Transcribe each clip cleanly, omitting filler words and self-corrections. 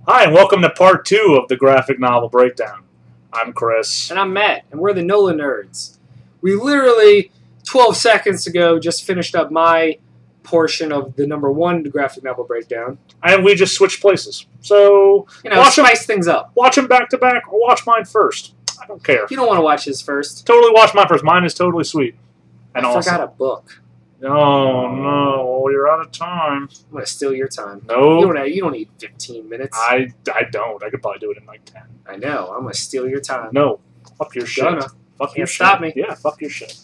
Hi, and welcome to part 2 of the graphic novel breakdown. I'm Chris. And I'm Matt, and we're the Nola Nerds. We literally, 12 seconds ago, just finished up my portion of the number 1 graphic novel breakdown. And we just switched places. So, spice things up. Watch them back to back, or watch mine first. I don't care. You don't want to watch his first. Totally watch mine first. Mine is totally sweet. And I forgot a book. Oh, no. Well, you're out of time. I'm going to steal your time. No. You don't need 15 minutes. I don't. I could probably do it in like 10. I know. I'm going to steal your time. No. Fuck your shit. Fuck your shit. Stop me. Yeah, fuck your shit.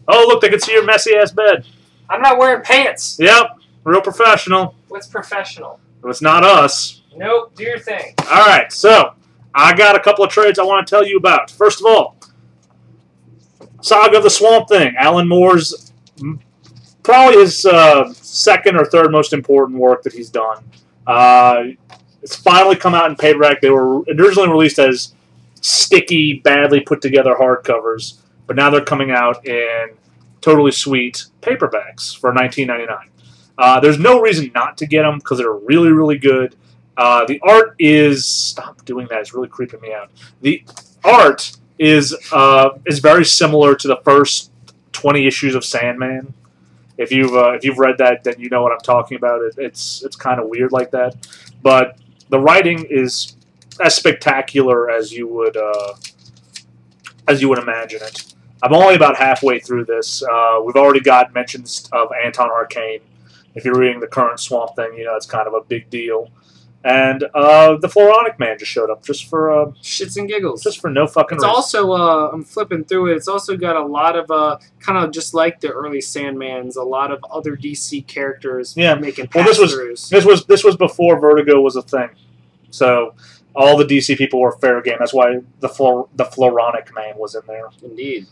Oh, look, they can see your messy-ass bed. I'm not wearing pants. Yep. Real professional. What's professional? It's not us. Nope. Do your thing. All right, so I got a couple of trades I want to tell you about. First of all, Saga of the Swamp Thing. Alan Moore's probably his second or third most important work that he's done. It's finally come out in paperback. They were originally released as sticky, badly put together hardcovers, but now they're coming out in totally sweet paperbacks for $19.99. There's no reason not to get them because they're really, really good. The art is... Stop doing that. It's really creeping me out. The art is very similar to the first 20 issues of Sandman. If you've read that, then you know what I'm talking about. It's kind of weird like that, but the writing is as spectacular as you would imagine it. I'm only about halfway through this. We've already got mentions of Anton Arcane. If you're reading the current Swamp Thing, you know it's kind of a big deal. And the Floronic Man just showed up just for shits and giggles, just for no fucking reason. It's also I'm flipping through it. It's also got a lot of kind of just like the early Sandmans, a lot of other DC characters making pass-throughs. This was before Vertigo was a thing, so all the DC people were fair game. That's why the Floronic Man was in there. Indeed,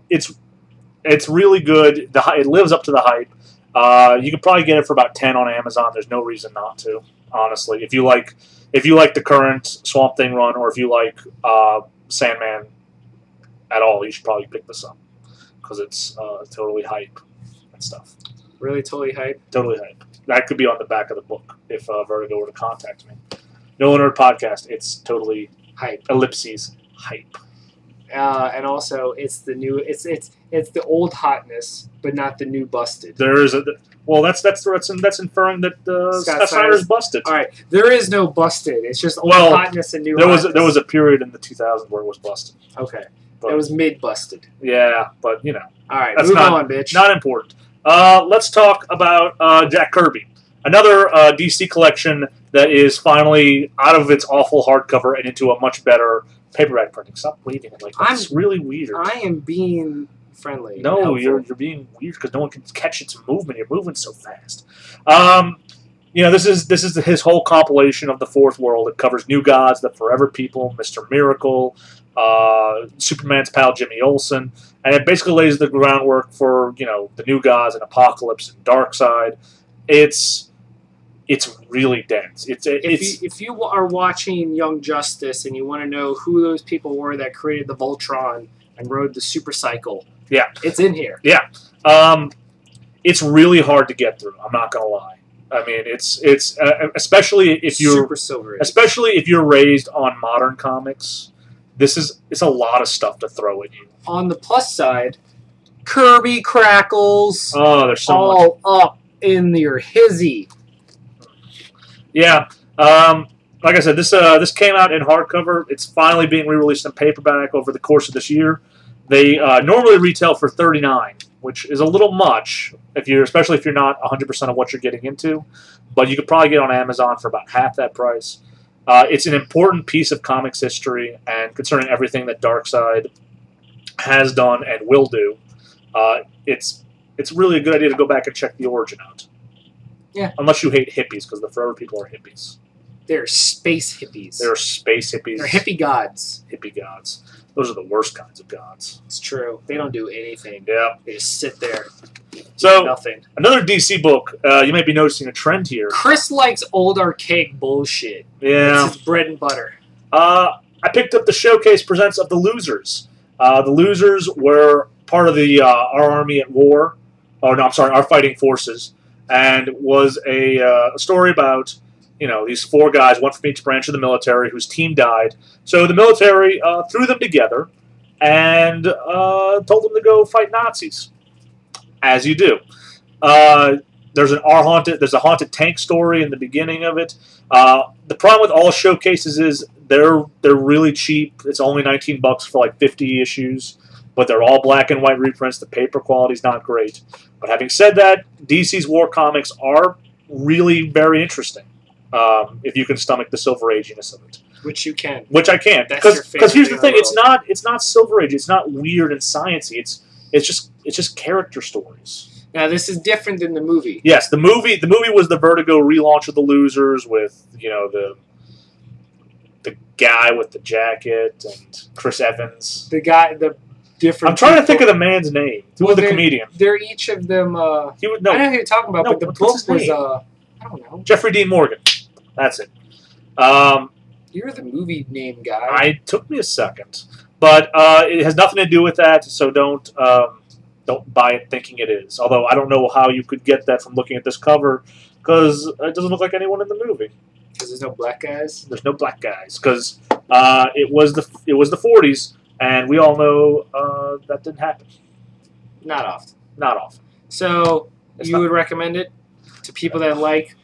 it's really good. It lives up to the hype. You could probably get it for about 10 on Amazon. There's no reason not to. Honestly, if you like the current Swamp Thing run, or if you like Sandman at all, you should probably pick this up because it's totally hype and stuff. Really, totally hype. Totally hype. That could be on the back of the book if Vertigo were to contact me. NolaNerdPodcast. It's totally hype. Ellipses hype. And also, it's the new. It's the old hotness, but not the new busted. There is that's inferring that Scott Snyder's busted. All right, there is no busted. It's just old hotness and new. There was a period in the 2000s where it was busted. Okay, it was mid busted. Yeah, but you know. All right, move on, bitch. Not important. Let's talk about Jack Kirby, another DC collection that is finally out of its awful hardcover and into a much better paperback printing. Stop waving it like that. It's really weird. I am being friendly. No, you're being weird because no one can catch its movement. You're moving so fast. This is his whole compilation of the Fourth World. It covers New Gods, The Forever People, Mr. Miracle, Superman's pal Jimmy Olsen, and it basically lays the groundwork for the New Gods and Apocalypse and Darkseid. It's really dense. If you are watching Young Justice and you want to know who those people were that created the Voltron and rode the Super Cycle, it's in here. Yeah, it's really hard to get through. I'm not gonna lie. I mean, it's especially if you're raised on modern comics. It's a lot of stuff to throw at you. On the plus side, Kirby crackles. Oh, there's so all up in your hizzy. Yeah, like I said, this came out in hardcover. It's finally being re-released in paperback over the course of this year. They normally retail for $39, which is a little much, especially if you're not 100% of what you're getting into. But you could probably get it on Amazon for about half that price. It's an important piece of comics history, and concerning everything that Darkseid has done and will do, it's really a good idea to go back and check the origin out. Yeah. Unless you hate hippies, because the Forever People are hippies. They're space hippies. They're space hippies. They're hippie gods. Hippie gods. Those are the worst kinds of gods. It's true. They don't do anything. Yeah. They just sit there. So, nothing. Another DC book. You might be noticing a trend here. Chris likes old archaic bullshit. Yeah. It's his bread and butter. I picked up the Showcase Presents of the Losers. The Losers were part of the Our Army at War. Oh, no, I'm sorry, Our Fighting Forces. And was a story about these 4 guys, one from each branch of the military, whose team died. So the military threw them together and told them to go fight Nazis, as you do. There's a haunted tank story in the beginning of it. The problem with all showcases is they're really cheap. It's only $19 for like 50 issues, but they're all black and white reprints. The paper quality's not great. But having said that, DC's war comics are really very interesting. If you can stomach the Silver Aginess of it, which you can, which I can, because here's the thing: it's not Silver Age. It's not weird and sciencey. It's just character stories. Now this is different than the movie. Yes, the movie was the Vertigo relaunch of the Losers with the guy with the jacket and Chris Evans. The different. I'm trying to think of the man's name. Who was the comedian? They're each of them. I know who you're talking about, but the book was I don't know. Jeffrey Dean Morgan. That's it. You're the movie name guy. It took me a second, but it has nothing to do with that. So don't buy it thinking it is. Although I don't know how you could get that from looking at this cover, because it doesn't look like anyone in the movie. Because there's no black guys. There's no black guys because it was the 40s, and we all know that didn't happen. Not often. Not often. So you would recommend it to people that like.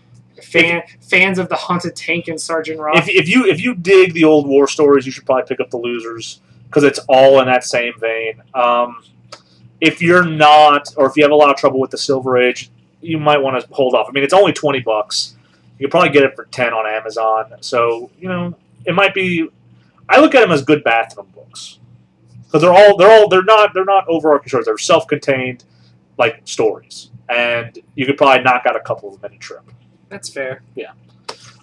Fans of the Haunted Tank and Sergeant Rock. If you dig the old war stories, you should probably pick up the Losers because it's all in that same vein. If you're not, or if you have a lot of trouble with the Silver Age, you might want to hold off. I mean, it's only $20. You can probably get it for $10 on Amazon. So it might be. I look at them as good bathroom books because they're not overarching stories. They're self-contained like stories, and you could probably knock out a couple of them in a trip. That's fair. Yeah.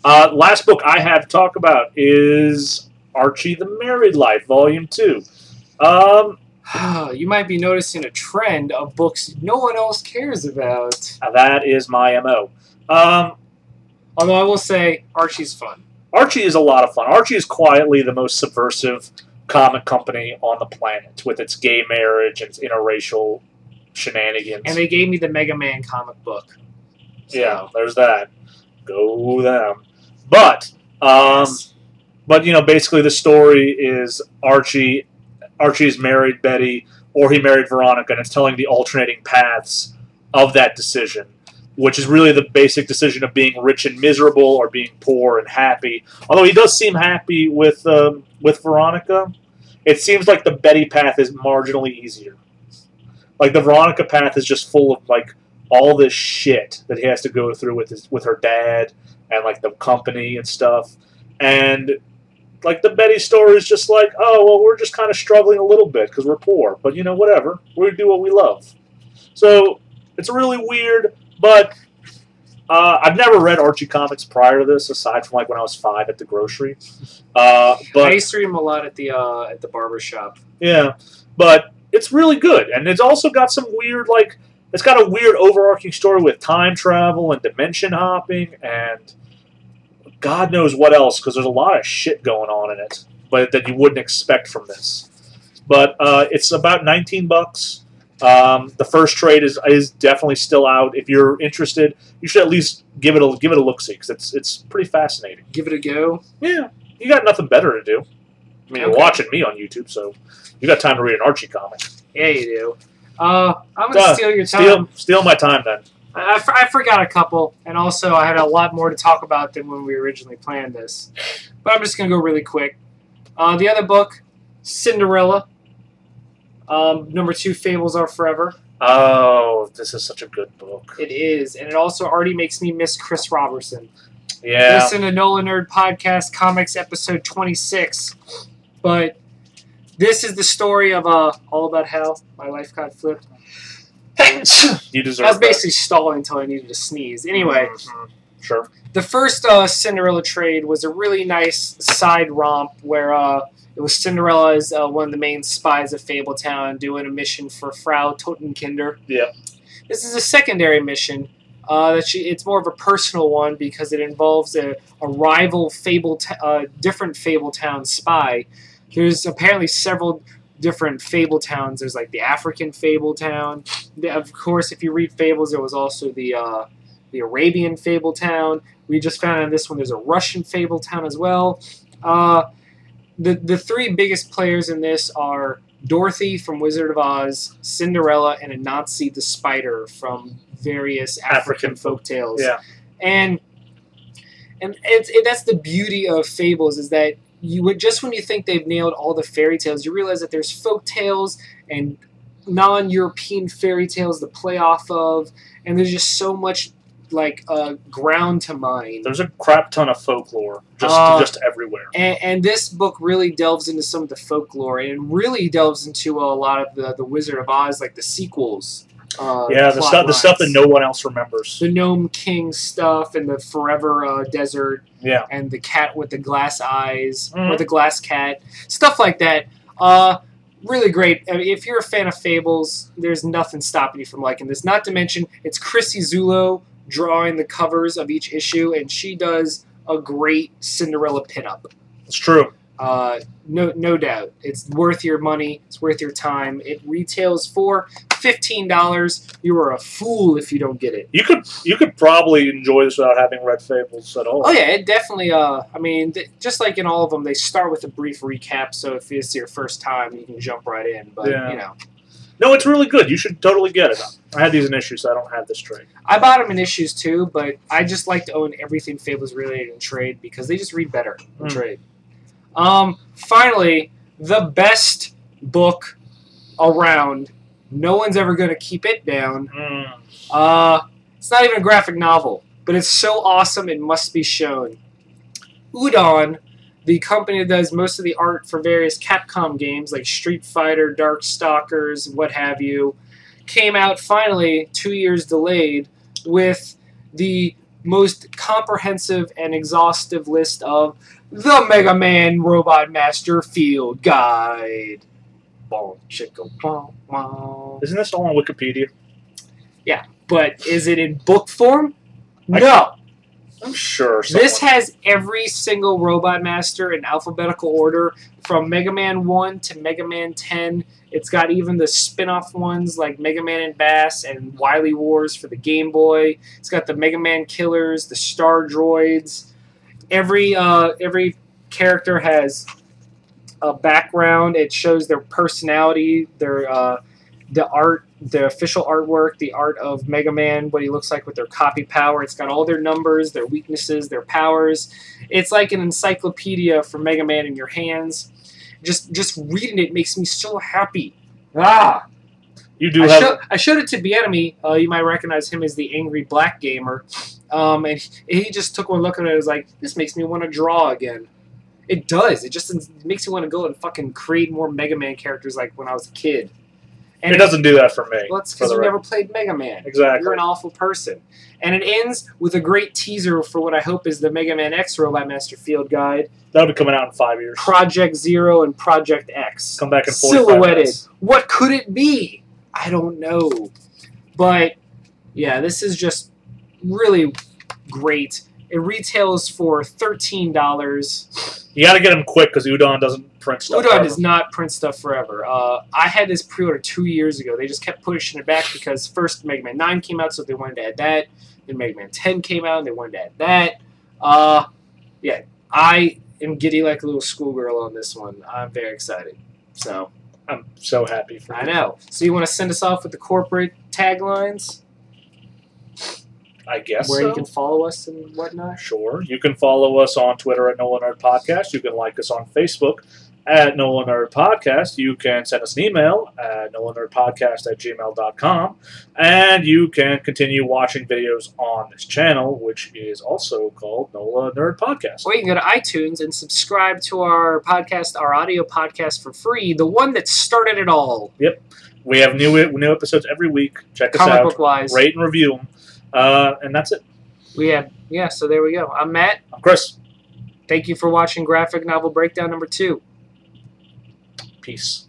Last book I have to talk about is Archie the Married Life, Volume 2. You might be noticing a trend of books no one else cares about. That is my MO. Although I will say, Archie's fun. Archie is a lot of fun. Archie is quietly the most subversive comic company on the planet, with its gay marriage and its interracial shenanigans. And they gave me the Mega Man comic book. So. Yeah, there's that. Go them. But basically the story is Archie's married Betty, or he married Veronica, and it's telling the alternating paths of that decision, which is really the basic decision of being rich and miserable or being poor and happy. Although he does seem happy with Veronica, it seems like the Betty path is marginally easier. Like the Veronica path is just full of like all this shit that he has to go through with her dad and like the company and stuff. And like the Betty story is just like, oh, well, we're just kind of struggling a little bit because we're poor. But, whatever. We do what we love. So it's really weird, but I've never read Archie comics prior to this, aside from like when I was 5 at the grocery. But I used to read them a lot at the barber shop. Yeah, but it's really good. And it's also got some weird, like, it's got a weird overarching story with time travel and dimension hopping and God knows what else, because there's a lot of shit going on in it, but that you wouldn't expect from this. But it's about $19. The first trade is definitely still out. If you're interested, you should at least give it a look-see, because it's pretty fascinating. Give it a go? Yeah. You got nothing better to do. I mean, You're watching me on YouTube, so you got time to read an Archie comic. Yeah, you do. I'm going to steal your time. Steal my time, then. I forgot a couple, and also I had a lot more to talk about than when we originally planned this. But I'm just going to go really quick. The other book, Cinderella. Number 2, Fables Are Forever. Oh, this is such a good book. It is, and it also already makes me miss Chris Robertson. Yeah. Listen to Nola Nerd Podcast Comics episode 26. But this is the story of all about how my life got flipped. You deserve I was basically stalling until I needed to sneeze. Anyway, Sure. The first Cinderella trade was a really nice side romp where it was Cinderella as one of the main spies of Fabletown doing a mission for Frau Totenkinder. Yeah. This is a secondary mission. It's more of a personal one because it involves a rival different Fabletown spy. There's apparently several different Fabletowns. There's like the African Fabletown. Of course, if you read Fables, there was also the Arabian Fabletown. We just found out in this one there's a Russian fable town as well. The three biggest players in this are Dorothy from Wizard of Oz, Cinderella, and Anansi the Spider from various African folktales. Yeah. And that's the beauty of fables, is that you would, just when you think they've nailed all the fairy tales, you realize that there's folk tales and non-European fairy tales to play off of, and there's just so much ground to mine. There's a crap ton of folklore just everywhere. And this book really delves into some of the folklore, and it really delves into a lot of the Wizard of Oz, like the sequels. The stuff that no one else remembers. The Gnome King stuff and the Forever Desert. Yeah. And the cat with the glass eyes, or the glass cat. Stuff like that. Really great. I mean, if you're a fan of fables, there's nothing stopping you from liking this. Not to mention, it's Chrissy Zullo drawing the covers of each issue, and she does a great Cinderella pinup. It's true. No doubt. It's worth your money. It's worth your time. It retails for $15. You are a fool if you don't get it. You could probably enjoy this without having read fables at all. Oh yeah, it definitely. Just like in all of them, they start with a brief recap. So if it's your first time, you can jump right in. But no, it's really good. You should totally get it. I had these in issues, so I don't have this trade. I bought them in issues too, but I just like to own everything fables related in trade because they just read better in trade. Finally, the best book around. No one's ever going to keep it down. It's not even a graphic novel, but it's so awesome it must be shown. Udon, the company that does most of the art for various Capcom games like Street Fighter, Darkstalkers, what have you, came out finally, 2 years delayed, with the most comprehensive and exhaustive list of the Mega Man Robot Master Field Guide. Isn't this all on Wikipedia? Yeah, but is it in book form? No. I'm sure. This has every single Robot Master in alphabetical order from Mega Man 1 to Mega Man 10. It's got even the spin-off ones like Mega Man and Bass and Wily Wars for the Game Boy. It's got the Mega Man Killers, the Star Droids. Every character has a background. It shows their personality, their the art, the official artwork, the art of Mega Man, what he looks like with their copy power. It's got all their numbers, their weaknesses, their powers. It's like an encyclopedia for Mega Man in your hands. Just reading it makes me so happy. You do I showed it to Bienemy. You might recognize him as the Angry Black Gamer. And he just took one look at it and was like, this makes me want to draw again. It does. It just makes you want to go and fucking create more Mega Man characters like when I was a kid. And it doesn't do that for me. Well, it's because you never played Mega Man. Exactly. You're an awful person. And it ends with a great teaser for what I hope is the Mega Man X Robot Master Field Guide. That'll be coming out in 5 years. Project Zero and Project X. Come back in 45 silhouetted. minutes. What could it be? I don't know. But, yeah, this is just really great. It retails for $13. You got to get them quick because Udon doesn't print stuff. Udon does not print stuff forever. I had this pre-order 2 years ago. They just kept pushing it back because first Mega Man 9 came out, so they wanted to add that. Then Mega Man 10 came out, and they wanted to add that. Yeah, I am giddy like a little schoolgirl on this one. I'm very excited. So I'm so happy for you. I know. So you want to send us off with the corporate taglines? I guess where so. You can follow us and whatnot? Sure. You can follow us on Twitter at NolaNerdPodcast. You can like us on Facebook at NolaNerdPodcast. You can send us an email at NolaNerdPodcast@gmail.com. And you can continue watching videos on this channel, which is also called Nola Nerd Podcast. Or you can go to iTunes and subscribe to our podcast, our audio podcast for free, the one that started it all. Yep. We have new episodes every week. Check us out. Comic book wise. Rate and review them. And that's it. So there we go. I'm Matt. I'm Chris. Thank you for watching Graphic Novel Breakdown number 2. Peace.